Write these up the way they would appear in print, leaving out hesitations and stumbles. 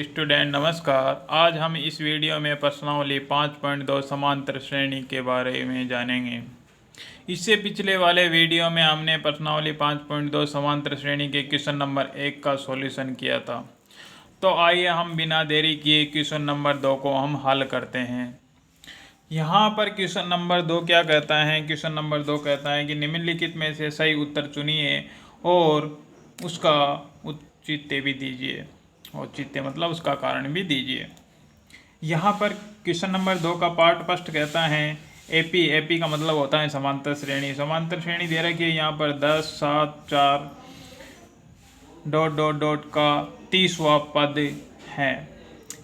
Student नमस्कार। आज हम इस वीडियो में प्रश्नावली 5.2 समांतर श्रेणी के बारे में जानेंगे। इससे पिछले वाले वीडियो में हमने प्रश्नावली 5.2 समांतर श्रेणी के क्वेश्चन नंबर 1 का सॉल्यूशन किया था। तो आइए हम बिना देरी किए क्वेश्चन नंबर 2 को हम हल करते हैं। यहाँ पर क्वेश्चन नंबर 2 क्या कहता है? क्वेश्चन नंबर 2 कहता है कि निम्नलिखित में से सही उत्तर चुनिए और उसका औचित्य भी दीजिए। औचित्य मतलब उसका कारण भी दीजिए। यहाँ पर क्वेश्चन नंबर 2 का पार्ट फर्स्ट कहता है एपी का मतलब होता है समांतर श्रेणी। समांतर श्रेणी दे रखी है यहाँ पर 10, 7, 4 ... का 30वां पद है।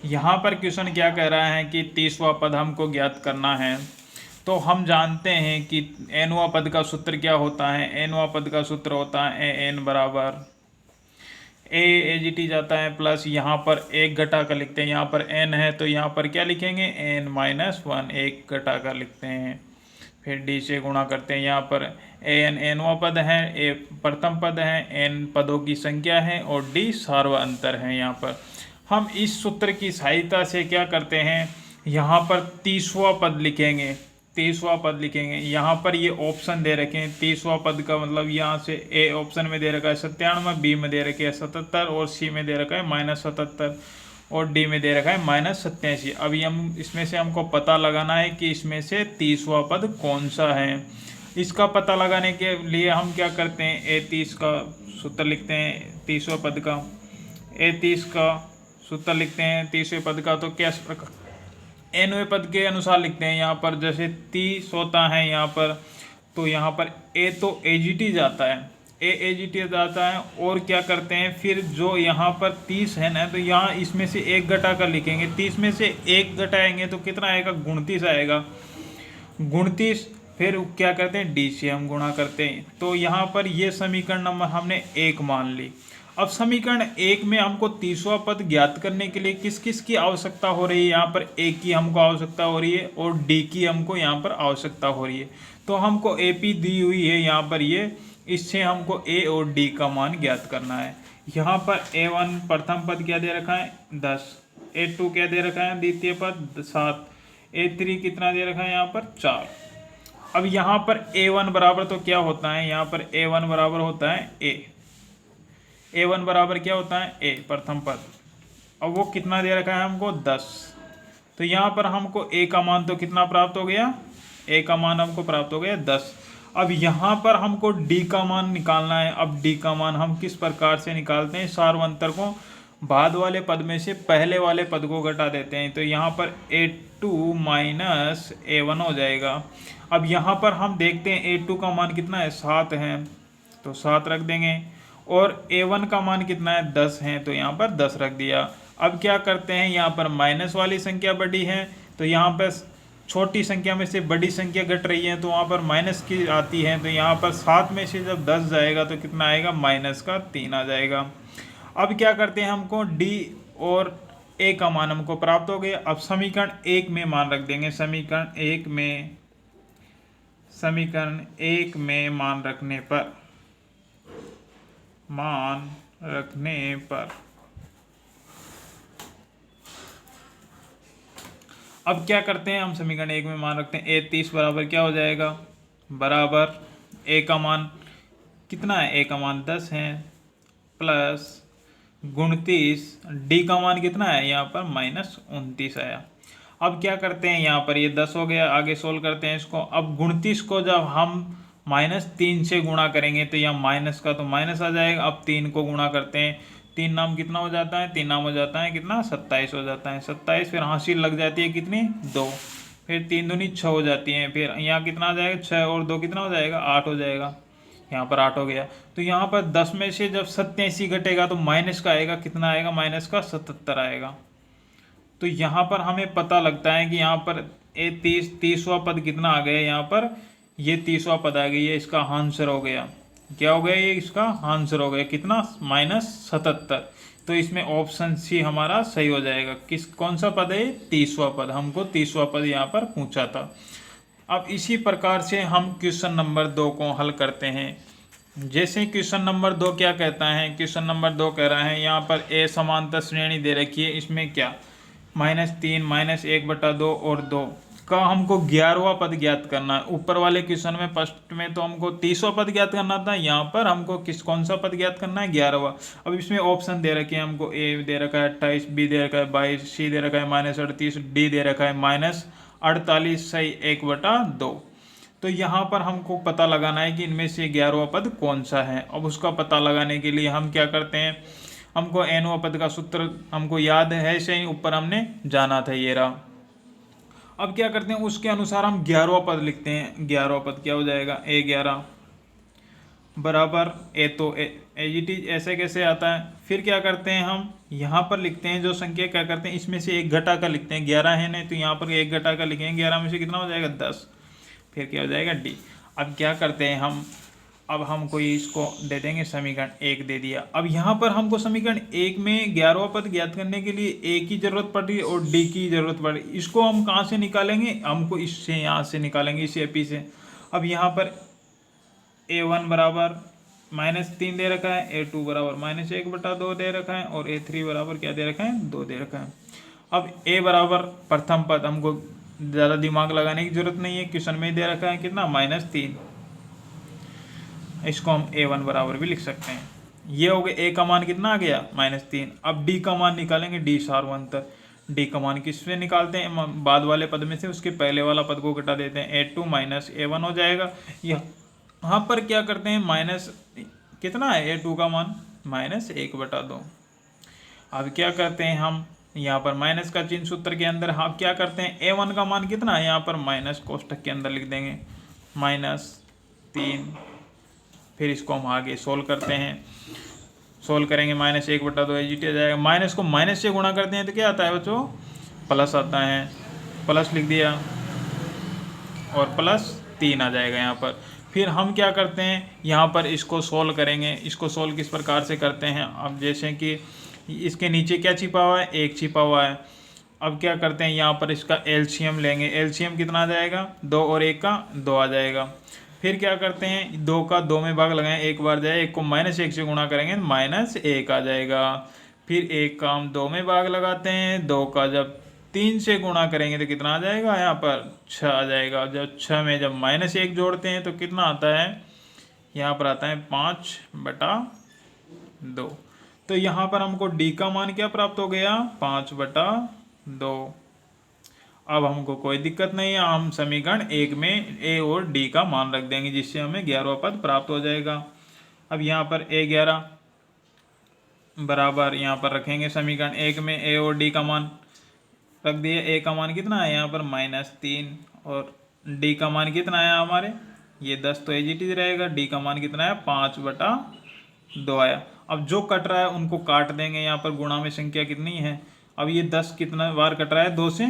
यहाँ पर क्वेश्चन क्या कह रहा है कि 30वां पद हमको ज्ञात करना है। तो हम जानते हैं कि nवां पद का सूत्र क्या होता है। nवां पद का सूत्र होता है an बराबर AGT जाता है प्लस यहाँ पर एक घटा कर लिखते हैं। यहाँ पर n है तो यहाँ पर क्या लिखेंगे n-1 एक घटा कर लिखते हैं। फिर d से गुणा करते हैं। यहाँ पर nवां पद है, a प्रथम पद है, n पदों की संख्या है और d सार्वअंतर है। यहाँ पर हम इस सूत्र की सहायता से क्या करते हैं, यहाँ पर 30वां पद लिखेंगे। 30वां पद लिखेंगे। यहाँ पर ये ऑप्शन दे रखे हैं। 30वां पद का मतलब यहाँ से ए ऑप्शन में दे रखा है 97, बी में दे रखे है 77 और सी में दे रखा है -77 और डी में दे रखा है -87। अभी हम इसमें से हमको पता लगाना है कि इसमें से 30वां पद कौन सा है। इसका पता लगाने के लिए हम क्या करते हैं, A30 का सूत्र लिखते हैं 30वें पद का। A30 का सूत्र लिखते हैं 30वें पद का। तो क्या nवें पद के अनुसार लिखते हैं। यहाँ पर जैसे 30 होता है यहाँ पर, तो यहाँ पर a तो AGT जाता है, AGT जाता है। और क्या करते हैं फिर जो यहाँ पर 30 है ना, तो यहाँ इसमें से एक घटा कर लिखेंगे। 30 में से एक घटाएंगे तो कितना आएगा, 29 आएगा। 29 फिर क्या करते हैं D से हम गुणा करते हैं। तो यहाँ पर ये समीकरण नंबर हमने 1 मान ली। अब समीकरण 1 में हमको 30वां पद ज्ञात करने के लिए किस किस की आवश्यकता हो रही है। यहाँ पर A की हमको आवश्यकता हो रही है और D की हमको यहाँ पर आवश्यकता हो रही है। तो हमको AP दी हुई है यहाँ पर ये, इससे हमको A और D का मान ज्ञात करना है। यहाँ पर A1 प्रथम पद क्या दे रखा है 10, A2 क्या दे रखा है द्वितीय पद 7, A3 कितना दे रखा है यहाँ पर 4। अब यहाँ पर A1 बराबर तो क्या होता है, यहाँ पर A1 बराबर होता है A1 बराबर क्या होता है A प्रथम पद। अब वो कितना दे रखा है हमको 10। तो यहाँ पर हमको A का मान तो कितना प्राप्त हो गया, A का मान हमको प्राप्त हो गया 10। अब यहाँ पर हमको D का मान निकालना है। अब D का मान हम किस प्रकार से निकालते हैं, सार्वअंतर को बाद वाले पद में से पहले वाले पद को घटा देते हैं। तो यहाँ पर A2 माइनस A1 हो जाएगा। अब यहाँ पर हम देखते हैं A2 का मान कितना है 7 है, तो 7 रख देंगे। और A1 का मान कितना है 10 है, तो यहाँ पर 10 रख दिया। अब क्या करते हैं, यहाँ पर माइनस वाली संख्या बड़ी है, तो यहाँ पर छोटी संख्या में से बड़ी संख्या घट रही है, तो वहाँ पर माइनस की आती है। तो यहाँ पर 7 में से जब 10 जाएगा तो कितना आएगा, -3 आ जाएगा। अब क्या करते हैं, हमको D और A का मान हमको प्राप्त हो गया। अब समीकरण 1 में मान रख देंगे। समीकरण 1 में मान रखने पर अब क्या करते हैं, हम समीकरण 1 में मान रखते हैं। A30 बराबर क्या हो जाएगा, बराबर A का मान कितना है, A का मान 10 है प्लस 29, D का मान कितना है यहाँ पर -29 आया। अब क्या करते हैं, यहाँ पर ये 10 हो गया, आगे सोल्व करते हैं इसको। अब 29 को जब हम -3 से गुणा करेंगे तो यहाँ माइनस का तो माइनस आ जाएगा। अब 3 को गुणा करते हैं, 3 नाम कितना हो जाता है, 3 नाम हो जाता है कितना 27 हो जाता है। 27 फिर हासिल लग जाती है कितनी 2, फिर 3 दूनी 6 हो जाती हैं। फिर यहाँ कितना आ जाएगा 6 और 2 कितना हो जाएगा 8 हो जाएगा। यहाँ पर 8 हो गया। तो यहाँ पर 10 में से जब 87 घटेगा तो माइनस का आएगा कितना आएगा, -77 आएगा। तो यहाँ पर हमें पता लगता है कि यहाँ पर 30वां पद कितना आ गया, यहाँ पर ये 30वां पद आ गई है, इसका आंसर हो गया। क्या हो गया, ये इसका आंसर हो गया कितना, -77। तो इसमें ऑप्शन सी हमारा सही हो जाएगा। कौन सा पद है, 30वां पद। हमको 30वां पद यहाँ पर पूछा था। अब इसी प्रकार से हम क्वेश्चन नंबर 2 को हल करते हैं। जैसे क्वेश्चन नंबर 2 क्या कहता है, क्वेश्चन नंबर 2 कह रहा है यहाँ पर ए समांतर श्रेणी दे रखी है, इसमें क्या -3 -1/2 और 2 का हमको 11वां पद ज्ञात करना है। ऊपर वाले क्वेश्चन में फर्स्ट में तो हमको 30वां पद ज्ञात करना था, यहाँ पर हमको कौन सा पद ज्ञात करना है, 11वां। अब इसमें ऑप्शन दे रखे हैं हमको, ए दे रखा है 28, बी दे रखा है 22, सी दे रखा है -38, डी दे रखा है -48, सही 1/2। तो यहाँ पर हमको पता लगाना है कि इनमें से 11वां पद कौन सा है। अब उसका पता लगाने के लिए हम क्या करते हैं, हमको nवां पद का सूत्र हमको याद है, सही ऊपर हमने जाना था, ये रहा। अब क्या करते हैं, उसके अनुसार हम 11वां पद लिखते हैं। 11वां पद क्या हो जाएगा, A11 बराबर ए, तो एजीटी ऐसे कैसे आता है। फिर क्या करते हैं, हम यहाँ पर लिखते हैं जो संख्या, क्या करते हैं इसमें से एक घटा का लिखते हैं। 11 है नहीं तो यहाँ पर एक घटा का लिखेंगे, 11 में से कितना हो जाएगा 10, फिर क्या हो जाएगा डी। अब क्या करते हैं हम, अब हम कोई इसको दे देंगे समीकरण 1 दे दिया। अब यहाँ पर हमको समीकरण 1 में 11वां पद ज्ञात करने के लिए ए की जरूरत पड़ रही है और डी की जरूरत पड़ रही है। इसको हम कहाँ से निकालेंगे, हमको इससे, यहाँ से निकालेंगे, इस एपी से। अब यहाँ पर A1 बराबर -3 दे रखा है, A2 बराबर -1/2 दे रखा है और A3 बराबर क्या दे रखा है, 2 दे रखा है। अब A बराबर प्रथम पद, हमको ज़्यादा दिमाग लगाने की जरूरत नहीं है, क्वेश्चन में दे रखा है कितना -3, इसको हम A1 बराबर भी लिख सकते हैं। ये हो गया, A का मान कितना आ गया -3। अब D का मान निकालेंगे, D सार्वंतर। D का मान किससे निकालते हैं, बाद वाले पद में से उसके पहले वाला पद को घटा देते हैं, A2 -A1 हो जाएगा। यहाँ पर क्या करते हैं, माइनस कितना है A2 का मान -1/2। अब क्या करते हैं हम, यहाँ पर माइनस का चिन्ह सूत्र के अंदर, हम क्या करते हैं A1 का मान कितना है, यहाँ पर माइनस कोष्टक के अंदर लिख देंगे -3। फिर इसको हम आगे सोल्व करते हैं, सोल्व करेंगे -1/2 एजीटी आ जाएगा। माइनस को माइनस से गुणा करते हैं तो क्या आता है बच्चों, प्लस आता है, प्लस लिख दिया और +3 आ जाएगा यहाँ पर। फिर हम क्या करते हैं, यहाँ पर इसको सोल्व करेंगे। इसको सोल्व किस प्रकार से करते हैं, अब जैसे कि इसके नीचे क्या छिपा हुआ है, 1 छिपा हुआ है। अब क्या करते हैं, यहाँ पर इसका एलसीएम लेंगे। एलसीएम कितना आ जाएगा, 2 और 1 का 2 आ जाएगा। फिर क्या करते हैं, 2 का 2 में भाग लगाएं, एक बार जाए, 1 को -1 से गुणा करेंगे -1 आ जाएगा। फिर 1 का हम 2 में भाग लगाते हैं, 2 का जब 3 से गुणा करेंगे तो कितना आ जाएगा, यहाँ पर 6 आ जाएगा। जब 6 में जब -1 जोड़ते हैं तो कितना आता है, यहाँ पर आता है 5/2। तो यहाँ पर हमको डी का मान क्या प्राप्त हो गया, 5/2। अब हमको कोई दिक्कत नहीं है, हम समीकरण 1 में ए और डी का मान रख देंगे, जिससे हमें 11वां पद प्राप्त हो जाएगा। अब यहाँ पर A11 बराबर, यहाँ पर रखेंगे समीकरण 1 में ए और डी का मान रख दिए। ए का मान कितना है, यहाँ पर -3 और डी का मान कितना है हमारे, ये 10 तो एजीटी रहेगा। डी का मान कितना है, 5/2 आया। अब जो कट रहा है उनको काट देंगे, यहाँ पर गुणा में संख्या कितनी है, अब ये 10 कितना बार कट रहा है, 2 से,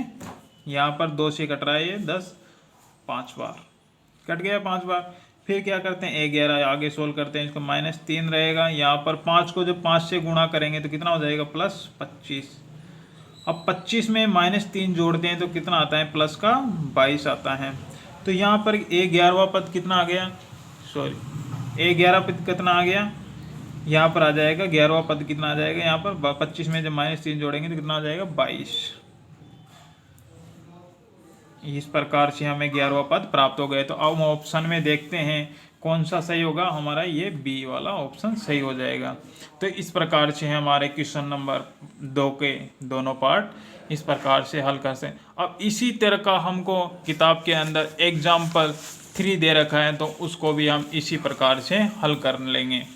यहाँ पर 2 से कट रहा है, ये 10 5 बार कट गया, 5 बार। फिर क्या करते हैं, A11 आगे सोल्व करते हैं, इसको -3 रहेगा। यहाँ पर 5 को जब 5 से गुणा करेंगे तो कितना हो जाएगा, +25। अब 25 में -3 जोड़ते हैं तो कितना आता है, प्लस का 22 आता है। तो यहाँ पर A11वां पद कितना आ गया, सॉरी A11 पद कितना आ गया, यहाँ पर आ जाएगा 11वां पद कितना आ जाएगा, यहाँ पर 25 में जब -3 जोड़ेंगे तो कितना आ जाएगा, 22। इस प्रकार से हमें 11वां पद प्राप्त हो गए। तो अब हम ऑप्शन में देखते हैं कौन सा सही होगा, हमारा ये बी वाला ऑप्शन सही हो जाएगा। तो इस प्रकार से हमारे क्वेश्चन नंबर 2 के दोनों पार्ट इस प्रकार से हल कर सकते। अब इसी तरह का हमको किताब के अंदर एग्जाम्पल 3 दे रखा है, तो उसको भी हम इसी प्रकार से हल कर लेंगे।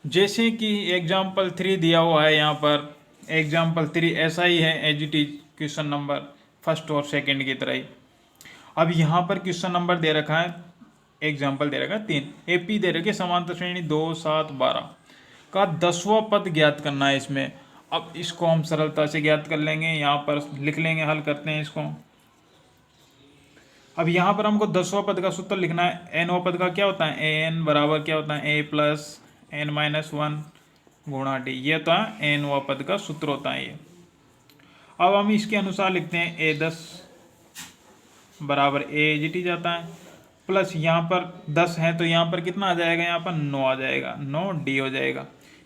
जैसे कि एग्जाम्पल 3 दिया हुआ है, यहाँ पर एग्जाम्पल 3 ऐसा ही है, एजीटी क्वेश्चन नंबर फर्स्ट और सेकंड की तरह ही। अब यहाँ पर क्वेश्चन नंबर दे रखा है, एग्जाम्पल दे रखा है 3, एपी दे रखे समांतर श्रेणी 2, 7, 12 का 10वां पद ज्ञात करना है इसमें। अब इसको हम सरलता से ज्ञात कर लेंगे, यहाँ पर लिख लेंगे, हल करते हैं इसको। अब यहाँ पर हमको 10वां पद का सूत्र लिखना है। nवां पद का क्या होता है, an बराबर क्या होता है, a + n-1 गुणा डी, ये होता है nवां पद का सूत्र होता है ये। अब हम इसके अनुसार लिखते हैं, A10 बराबर A जीटी जाता है, प्लस यहाँ पर 10 है तो यहाँ पर कितना आ जाएगा, यहाँ पर 9 आ जाएगा, 9D हो जाएगा।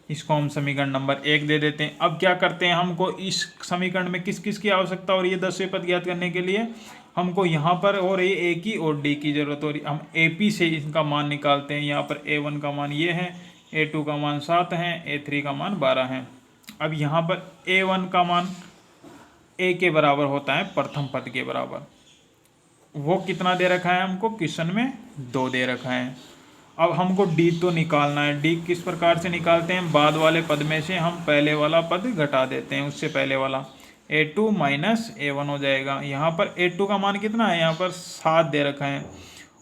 इसको हम समीकरण नंबर 1 दे देते हैं। अब क्या करते हैं, हमको इस समीकरण में किस किस की आवश्यकता हो रही है 10वें पद ज्ञात करने के लिए, हमको यहाँ पर हो रही है A की और D की जरूरत हो रही है। हम AP से इनका मान निकालते हैं। यहाँ पर A1 का मान ये है, A2 का मान 7 है, A3 का मान 12 है। अब यहाँ पर A1 का मान A के बराबर होता है प्रथम पद के बराबर। वो कितना दे रखा है हमको, क्वेश्चन में 2 दे रखा है। अब हमको D तो निकालना है। D किस प्रकार से निकालते हैं, बाद वाले पद में से हम पहले वाला पद घटा देते हैं, उससे पहले वाला A2 माइनस A1 हो जाएगा। यहाँ पर A2 का मान कितना है, यहाँ पर 7 दे रखा है,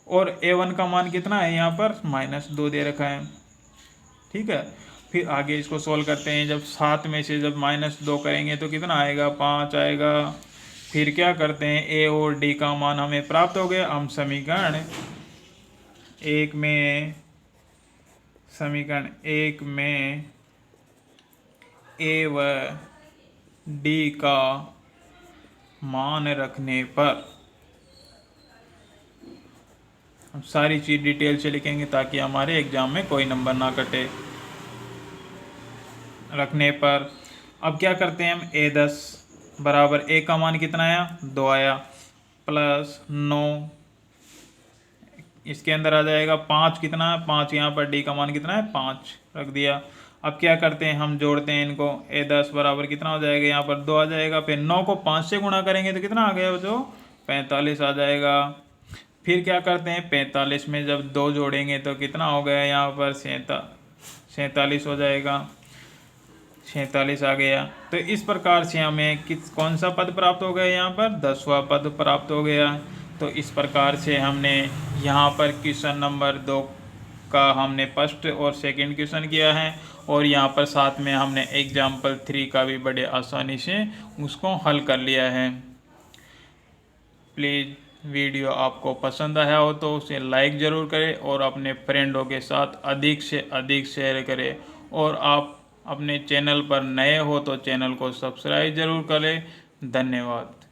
और A1 का मान कितना है, यहाँ पर -2 दे रखा है। ठीक है, फिर आगे इसको सोल्व करते हैं। जब 7 में से जब -2 करेंगे तो कितना आएगा, 5 आएगा। फिर क्या करते हैं, A और D का मान हमें प्राप्त हो गया। हम समीकरण 1 में A व D का मान रखने पर हम सारी चीज़ डिटेल से लिखेंगे ताकि हमारे एग्जाम में कोई नंबर ना कटे। रखने पर अब क्या करते हैं हम, A10 बराबर A का मान कितना आया, 2 आया, प्लस 9 इसके अंदर आ जाएगा, 5 कितना है, 5 यहाँ पर D का मान कितना है, 5 रख दिया। अब क्या करते हैं, हम जोड़ते हैं इनको। A10 बराबर कितना हो जाएगा, यहाँ पर 2 आ जाएगा, फिर 9 को 5 से गुणा करेंगे तो कितना आ गया, जो 45 आ जाएगा। फिर क्या करते हैं, 45 में जब 2 जोड़ेंगे तो कितना हो गया, यहाँ पर 47 हो जाएगा, 46 आ गया। तो इस प्रकार से हमें कौन सा पद प्राप्त हो गया, यहाँ पर 10वां पद प्राप्त हो गया। तो इस प्रकार से हमने यहाँ पर क्वेश्चन नंबर 2 का हमने फर्स्ट और सेकंड क्वेश्चन किया है, और यहाँ पर साथ में हमने एग्जाम्पल 3 का भी बड़े आसानी से उसको हल कर लिया है। प्लीज़ वीडियो आपको पसंद आया हो तो उसे लाइक ज़रूर करें और अपने फ्रेंडों के साथ अधिक से अधिक शेयर करें, और आप अपने चैनल पर नए हो तो चैनल को सब्सक्राइब ज़रूर करें। धन्यवाद।